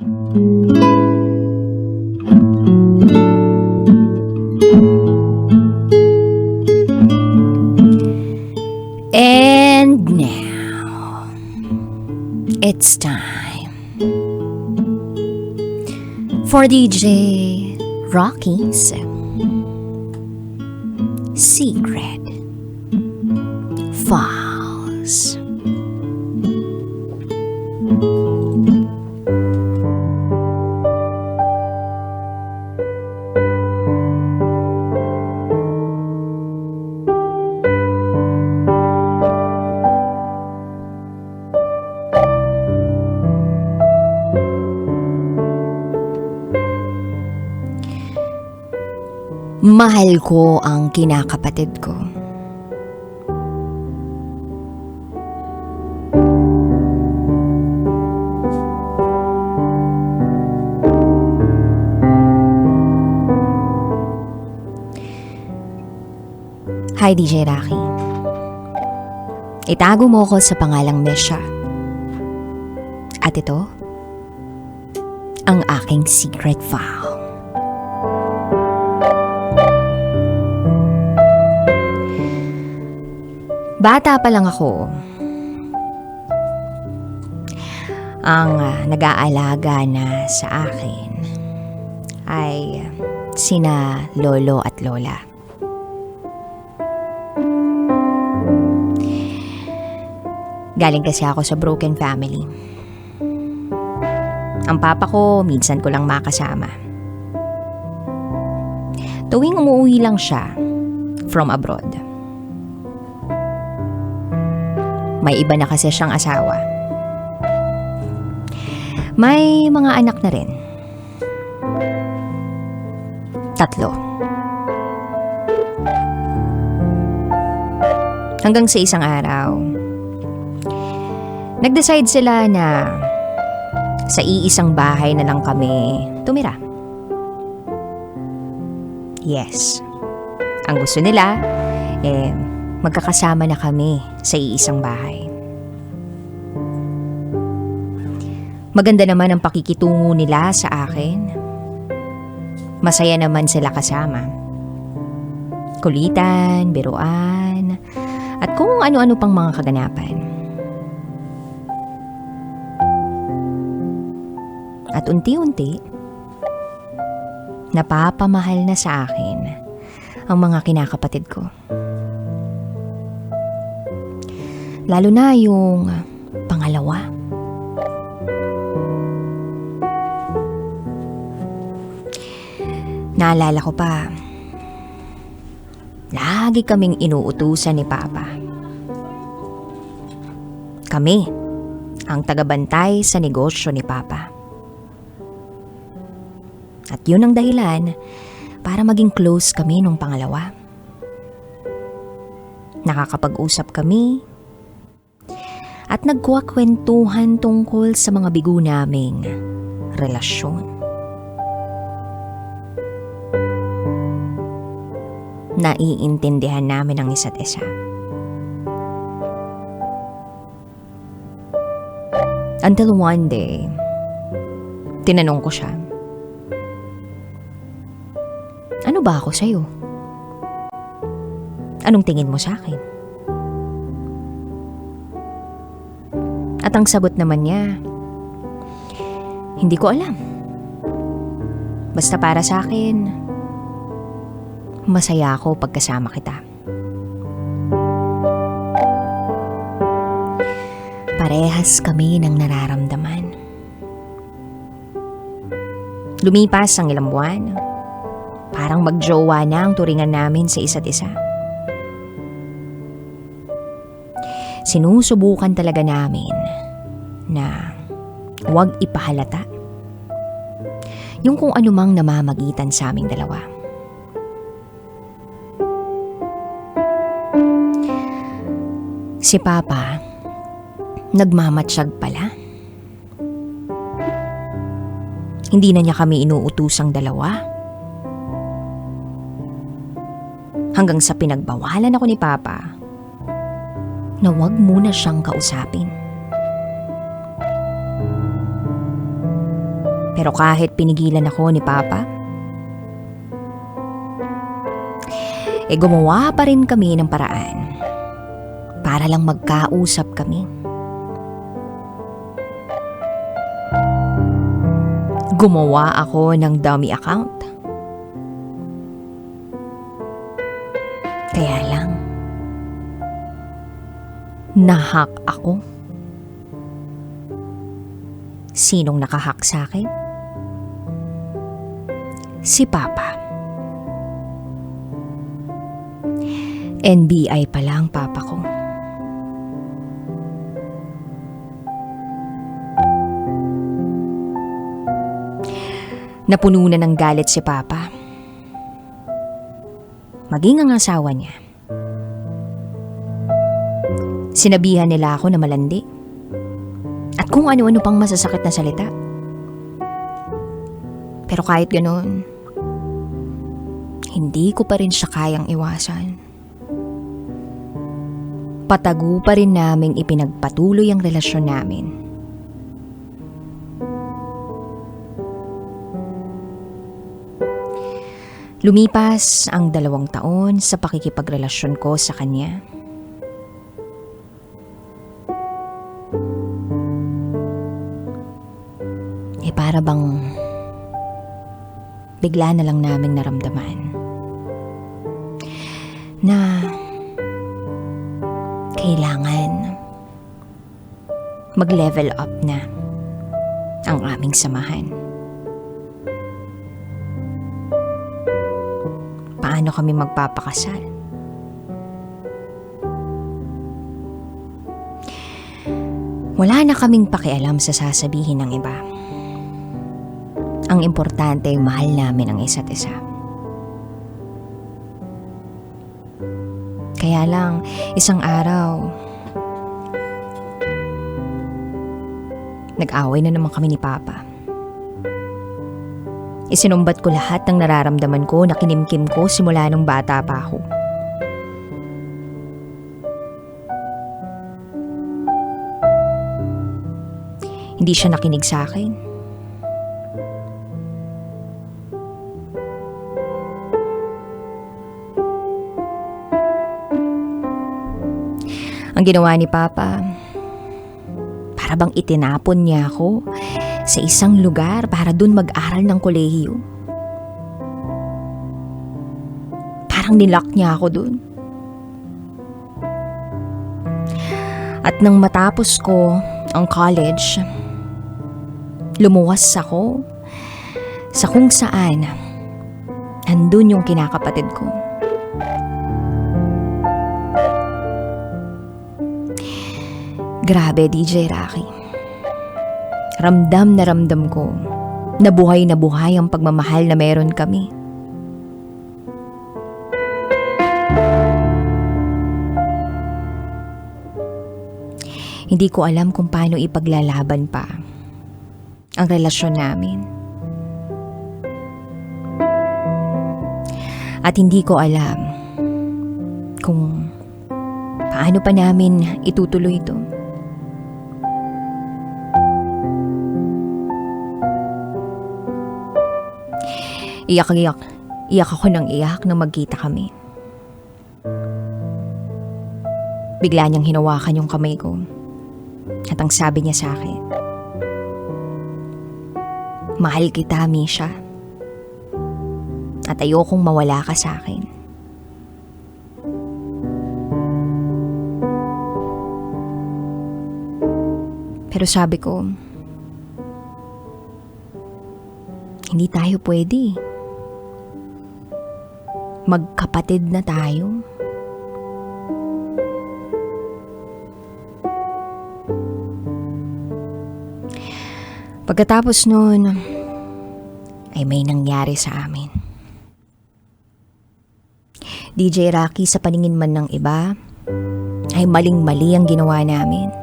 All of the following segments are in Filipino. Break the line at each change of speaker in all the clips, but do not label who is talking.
And now, it's time for DJ Rocky's Secret Files. Mahal ko ang kinakapatid ko. Hi DJ Rocky. Itago mo ko sa pangalang Mesha. At ito, ang aking secret file. Bata pa lang ako. Ang nag-aalaga na sa akin ay sina lolo at lola. Galing kasi ako sa broken family. Ang papa ko, minsan ko lang makasama. Tuwing umuwi lang siya from abroad. May iba na kasi siyang asawa. May mga anak na rin. 3. Hanggang sa isang araw, nag-decide sila na sa iisang bahay na lang kami tumira. Yes. Ang gusto nila, magkakasama na kami sa iisang bahay. Maganda naman ang pakikitungo nila sa akin. Masaya naman sila kasama. Kulitan, biruan, at kung ano-ano pang mga kaganapan. At unti-unti, napapamahal na sa akin ang mga kinakapatid ko. Lalo na yung pangalawa. Naalala ko pa, lagi kaming inuutusan ni Papa. Kami ang tagabantay sa negosyo ni Papa. At yun ang dahilan para maging close kami nung pangalawa. Nakakapag-usap kami at nagkuwakwentuhan tungkol sa mga bigo naming relasyon. Naiintindihan namin ang isa't isa. Until one day, tinanong ko siya, "Ano ba ako sa'yo? Anong tingin mo sa akin?" At ang sagot naman niya, "Hindi ko alam. Basta para sa akin, masaya ako pagkasama kita." Parehas kami ng nararamdaman. Lumipas ang ilang buwan. Parang magjowa na ang turingan namin sa isa't isa. Sinusubukan talaga namin na huwag ipahalata yung kung anumang namamagitan sa aming dalawa. Si Papa, nagmamatsyag pala. Hindi na niya kami inuutusang dalawa. Hanggang sa pinagbawalan ako ni Papa na huwag muna siyang kausapin. Pero kahit pinigilan ako ni Papa, gumawa pa rin kami ng paraan para lang magkausap kami. Gumawa ako ng dummy account. Kaya lang, nahack ako. Sinong nakahack sa akin? Si Papa. NBI pala ang Papa ko. Napuno na ng galit si Papa. Maging ang asawa niya. Sinabihan nila ako na malandi. At kung ano-ano pang masasakit na salita. Pero kahit ganoon, hindi ko pa rin siya kayang iwasan. Patago pa rin naming ipinagpatuloy ang relasyon namin. Lumipas ang 2 taon sa pakikipagrelasyon ko sa kanya. Para bang bigla na lang naming naramdaman na kailangan mag-level up na ang aming samahan. Paano kami magpapakasal? Wala na kaming pakialam sa sasabihin ng iba. Ang importante ay mahal namin ang isa't isa. Kaya lang, isang araw, nag-away na naman kami ni Papa. Isinumbat ko lahat ng nararamdaman ko na kinimkim ko simula nung bata pa ako. Hindi siya nakinig sa akin. Ang ginawa ni Papa, para bang itinapon niya ako sa isang lugar para dun mag-aral ng kolehiyo. Parang nilock niya ako dun. At nang matapos ko ang college, lumuwas ako sa kung saan andun yung kinakapatid ko. Grabe, DJ Rocky. Ramdam na ramdam ko na buhay ang pagmamahal na meron kami. Hindi ko alam kung paano ipaglalaban pa ang relasyon namin. At hindi ko alam kung paano pa namin itutuloy ito. Iyak ako ng iyak nang magkita kami. Bigla niyang hinawakan yung kamay ko. At ang sabi niya sa akin, "Mahal kita, Misha. At ayokong mawala ka sa akin." Pero sabi ko, hindi tayo pwede. Magkapatid na tayo. Pagkatapos nun, ay may nangyari sa amin. DJ Rocky, sa paningin man ng iba, ay maling-mali ang ginawa namin.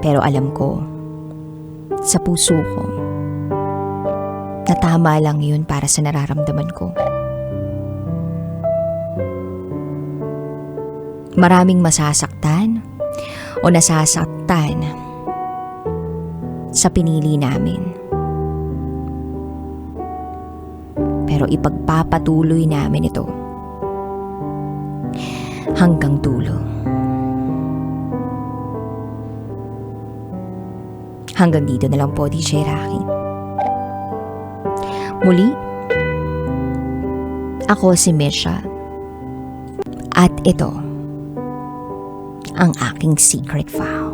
Pero alam ko, sa puso ko, na tama lang yun para sa nararamdaman ko. Maraming masasaktan o nasasaktan sa pinili namin. Pero ipagpapatuloy namin ito hanggang dulo. Hanggang dito na lang po, DJ Rocky. Muli, ako si Misha. At ito ang aking secret vow.